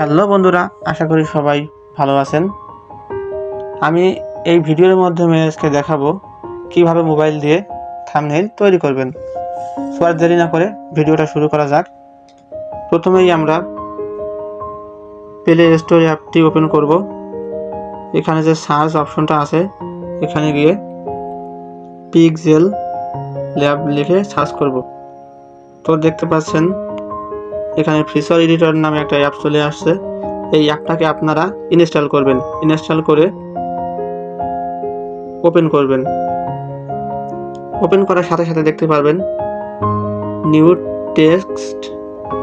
Hello বন্ধুরা, আশা করি সবাই ভালো আছেন। আমি এই ভিডিওর মাধ্যমে আজকে দেখাবো কিভাবে মোবাইল দিয়ে থাম্বনেইল তৈরি করবেন। সো আর দেরি না করে ভিডিওটা শুরু করা যাক। প্রথমেই আমরা প্লে স্টোর অ্যাপটি ওপেন করব। এখানে যে সার্চ অপশনটা আছে এখানে গিয়ে পিক্সেল ল্যাব লিখে সার্চ করব। তো দেখতে পাচ্ছেন এখানে ফিচার এডিটর নামে একটা অ্যাপ চলে আসছে। এই অ্যাপটাকে আপনারা ইনস্টল করবেন। ইনস্টল করে ওপেন করবেন। ওপেন করার সাথে সাথে দেখতে পারবেন নিউ টেক্সট,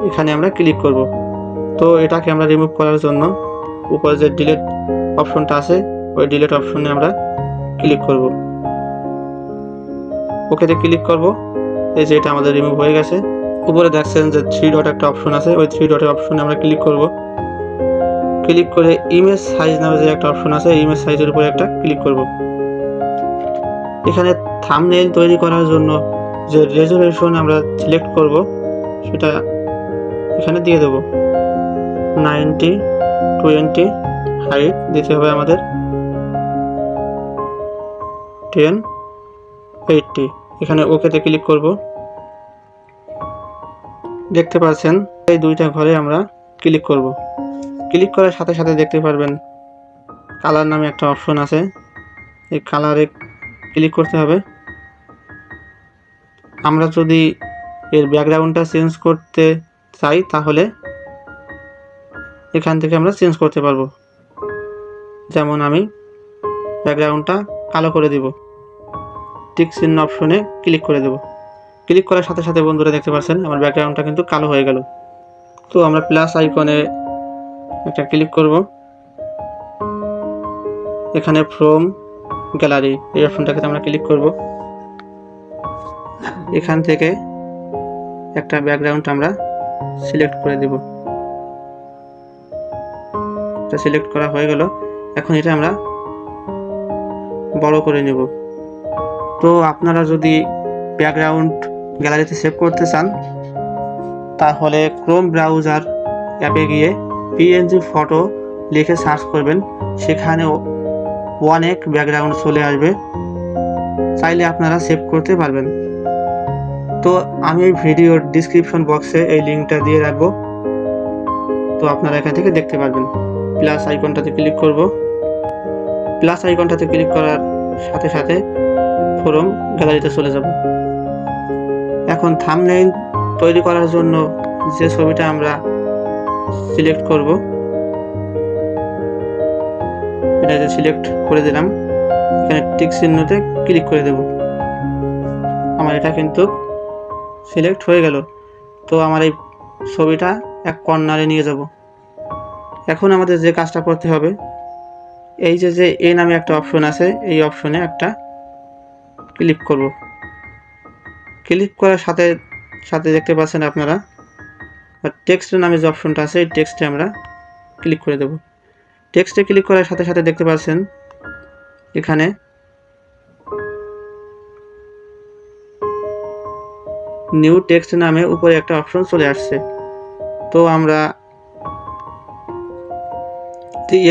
এখানে আমরা ক্লিক করব। তো এটাকে আমরা রিমুভ করার জন্য উপরে যে ডিলিট অপশনটা আছে ওই ডিলিট অপশনে আমরা ক্লিক করব। ওকেতে ক্লিক করব। এই যে এটা আমাদের রিমুভ হয়ে গেছে। উপরে দেখছেন যে 3 ডট একটা অপশন আছে, ওই 3 ডটের অপশনে আমরা ক্লিক করব। ক্লিক করে ইমেজ সাইজ নামে যে একটা অপশন আছে ইমেজ সাইজের উপরে একটা ক্লিক করব। এখানে থাম্বনেইল তৈরি করার জন্য যে রেজোলিউশন আমরা সিলেক্ট করব সেটা এখানে দিয়ে দেব। 90, 20 হাইট দিতে হবে আমাদের 10, 80। এখানে ওকেতে ক্লিক করব। দেখতে পাচ্ছেন এই দুইটা ঘরে আমরা ক্লিক করব। ক্লিক করার সাথে সাথে দেখতে পারবেন কালার নামে একটা অপশন আছে, এই কালারে ক্লিক করতে হবে। আমরা যদি এর ব্যাকগ্রাউন্ডটা চেঞ্জ করতে চাই তাহলে এখান থেকে আমরা চেঞ্জ করতে পারবো। যেমন আমি ব্যাকগ্রাউন্ডটা কালো করে দিব, টিক চিহ্ন অপশনে ক্লিক করে দেব। ক্লিক করার সাথে সাথে বন্ধুরা দেখতে পাচ্ছেন আমার ব্যাকগ্রাউন্ডটা কিন্তু কালো হয়ে গেল। তো আমরা প্লাস আইকনে একটা ক্লিক করব। এখানে ফ্রম গ্যালারি এই অপশনটাকে আমরা ক্লিক করব। এখান থেকে একটা ব্যাকগ্রাউন্ড আমরা সিলেক্ট করে দেব। এটা সিলেক্ট করা হয়ে গেল। এখন এটা আমরা বড় করে নেব। তো আপনারা যদি ব্যাকগ্রাউন্ড গ্যালারিতে সেভ করতে চান তাহলে ক্রোম ব্রাউজার অ্যাপে গিয়ে পিএনজি ফটো লিখে সার্চ করবেন, সেখানে অনেক ব্যাকগ্রাউন্ড চলে আসবে, চাইলে আপনারা সেভ করতে পারবেন। তো আমি এই ভিডিওর ডিসক্রিপশন বক্সে এই লিঙ্কটা দিয়ে রাখবো, তো আপনারা এখান থেকে দেখতে পারবেন। প্লাস আইকনটাতে ক্লিক করব। প্লাস আইকনটাতে ক্লিক করার সাথে সাথে ফ্রম গ্যালারিতে চলে যাব। এখন থাম্বনেইল তৈরি করার জন্য যে ছবিটা আমরা সিলেক্ট করব এটা যে সিলেক্ট করে দিলাম, এখানে টিক চিহ্নতে ক্লিক করে দেব। আমার এটা কিন্তু সিলেক্ট হয়ে গেল। তো আমার এই ছবিটা এক কর্নারে নিয়ে যাব। এখন আমাদের যে কাজটা করতে হবে, এই যে এ নামে একটা অপশন আছে এই অপশনে একটা ক্লিক করব। ক্লিক করার সাথে সাথে দেখতে পাচ্ছেন আপনারা টেক্সট নামে যে অপশনটা আছে এই টেক্সটে আমরা ক্লিক করে দেব। টেক্সটে ক্লিক করার সাথে সাথে দেখতে পাচ্ছেন এখানে নিউ টেক্সট নামে উপরে একটা অপশন চলে আসছে। তো আমরা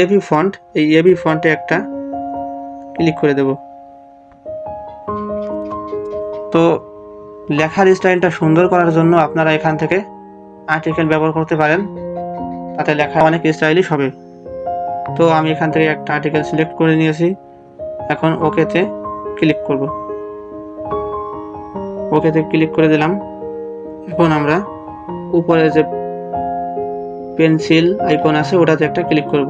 এবি ফন্ট, এই এবি ফন্টে একটা ক্লিক করে দেব। তো লেখার স্টাইলটা সুন্দর করার জন্য আপনারা এখান থেকে আর্টিকেল ব্যবহার করতে পারেন, তাতে লেখা অনেক স্টাইলিশ হবে। তো আমি এখান থেকে একটা আর্টিকেল সিলেক্ট করে নিয়েছি। এখন ওকেতে ক্লিক করব। ওকেতে ক্লিক করে দিলাম। এখন আমরা উপরে যে পেন্সিল আইকন আছে ওটাতে একটা ক্লিক করব।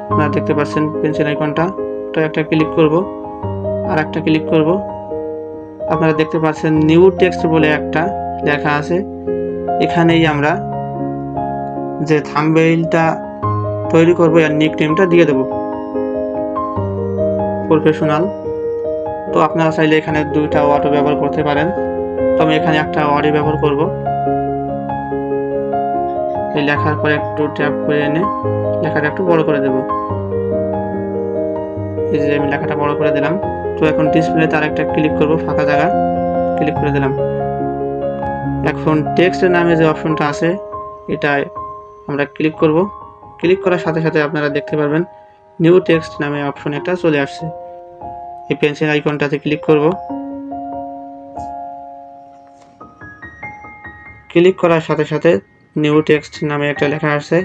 আপনারা দেখতে পাচ্ছেন পেন্সিল আইকনটা, ওটা একটা ক্লিক করব, আর একটা ক্লিক করব। আপনারা দেখতে পাচ্ছেন নিউ টেক্সট বলে একটা লেখা আছে, এখানেই আমরা যে থাম্বনেইলটা তৈরি করব এর নিকনেমটা দিয়ে দেব, প্রফেশনাল। তো আপনারা চাইলে এখানে দুইটা ওয়ার্ডও ব্যবহার করতে পারেন, তো আমি এখানে একটা ওয়ার্ডই ব্যবহার করব। এই লেখার পরে একটু ট্যাপ করে এনে লেখাটা একটু বড় করে দেব। এই যে আমি লেখাটা বড় করে দিলাম। তো এখন ডিসপ্লেতে আরেকটা ক্লিক করব, ফাঁকা জায়গা ক্লিক করে দিলাম। এখন টেক্সটের নামে যে অপশনটা আছে এটা আমরা ক্লিক করব। ক্লিক করার সাথে সাথে আপনারা দেখতে পারবেন নিউ টেক্সট নামে অপশন একটা চলে আসছে। এই পেন্সিল আইকনটাতে ক্লিক করব। ক্লিক করার সাথে সাথে নিউ টেক্সট নামে একটা লেখা আসছে।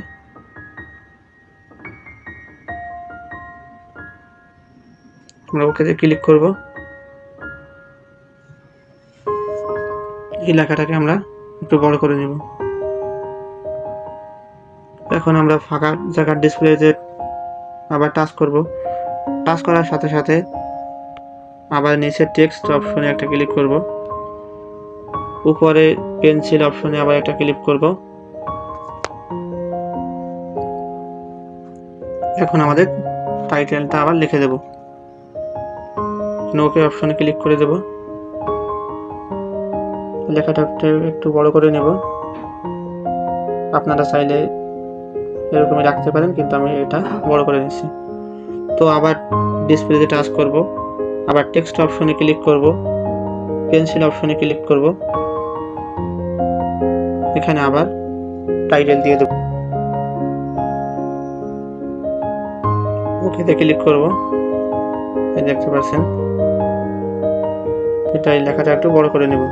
আমরা ওকেতে ক্লিক করব। এই লেখাটাকে আমরা একটু বড় করে নেব। এখন আমরা ফাঁকা জায়গার ডিসপ্লেতে আবার টাচ করব। টাচ করার সাথে সাথে আবার নিচে টেক্সট অপশনে একটা ক্লিক করব। উপরে পেন্সিল অপশনে আবার একটা ক্লিক করব। এখন আমাদের টাইটেলটা আবার লিখে দেব। ওকে অপশনে ক্লিক করে দেব। লেখাটা একটু বড় করে নেব। আপনারা চাইলে এরকমই রাখতে পারেন, কিন্তু আমি এটা বড় করে নিচ্ছি। তো আবার ডিসপ্লেতে টাচ করব, আবার টেক্সট অপশনে ক্লিক করব, পেন্সিল অপশনে ক্লিক করব, এখানে আবার টাইটেল দিয়ে দেব। ওকেতে ক্লিক করব। এই দেখতে পাচ্ছেন এটা এই লেখাটা একটু বড় করে নেব।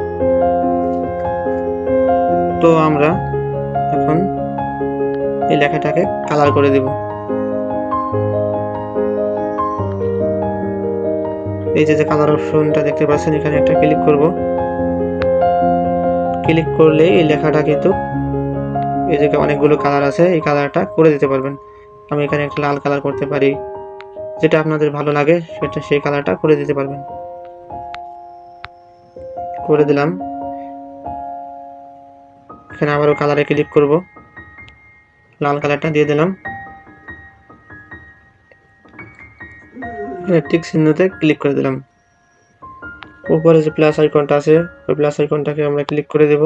তো আমরা এখন এই লেখাটাকে কালার করে দেব। এই যে কালার অপশনটা দেখতে পাচ্ছেন, এখানে একটা ক্লিক করব। ক্লিক করলে এই লেখাটা কিন্তু এই যে অনেকগুলো কালার আছে, এই কালারটা করে দিতে পারবেন। আমি এখানে একটা লাল কালার করতে পারি, যেটা আপনাদের ভালো লাগে সেটা সেই কালারটা করে দিতে পারবেন। করে দিলাম। এখানে আবারও কালারে ক্লিক করব, লাল কালারটা দিয়ে দিলাম। টিক চিহ্নতে ক্লিক করে দিলাম। উপরে যে প্লাস আইকনটা আছে ওই প্লাস আইকনটাকে আমরা ক্লিক করে দেব।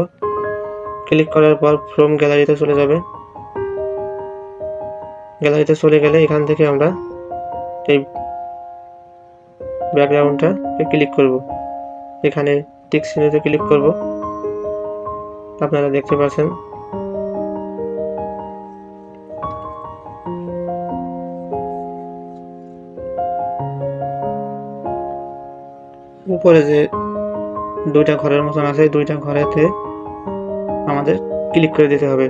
ক্লিক করার পর ফ্রম গ্যালারিতে চলে যাবে। গ্যালারিতে চলে গেলে এখান থেকে আমরা এই ব্যাকগ্রাউন্ডটা ক্লিক করব। এখানে টিক চিহ্নতে ক্লিক করব। আপনারা দেখতে পাচ্ছেন উপরে যে দুইটা ঘরের মতন আছে, দুইটা ঘরেতে আমাদের ক্লিক করে দিতে হবে।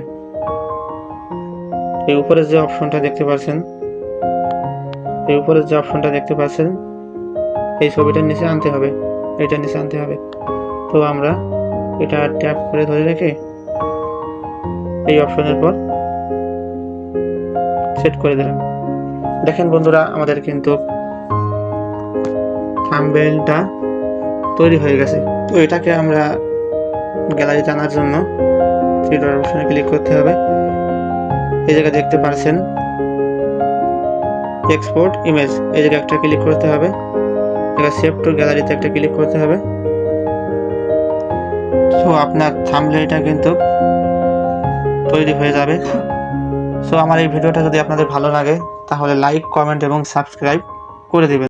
এই উপরে যে অপশনটা দেখতে পাচ্ছেন, এই উপরে যে অপশনটা দেখতে পাচ্ছেন এই ছবিটার নিচে আনতে হবে, এটার নিচে আনতে হবে। তো আমরা এটা ট্যাপ করে ধরে রেখে এই অপশনের পর সেট করে দিলাম। দেখেন বন্ধুরা, আমাদের কিন্তু থাম্বনেইলটা তৈরি হয়ে গেছে। তো এটাকে আমরা গ্যালারিতে আনার জন্য থ্রি ডট অপশনে ক্লিক করতে হবে। এই জায়গায় দেখতে পাচ্ছেন এক্সপোর্ট ইমেজ, এই জায়গায় একটা ক্লিক করতে হবে। এবার সেভ টু গ্যালারিতে একটা ক্লিক করতে হবে। সো আপনার থাম্বনেইলটা কিন্তু তৈরি হয়ে যাবে। সো আমার এই ভিডিওটা যদি আপনাদের ভালো লাগে তাহলে লাইক, কমেন্ট এবং সাবস্ক্রাইব করে দিবেন।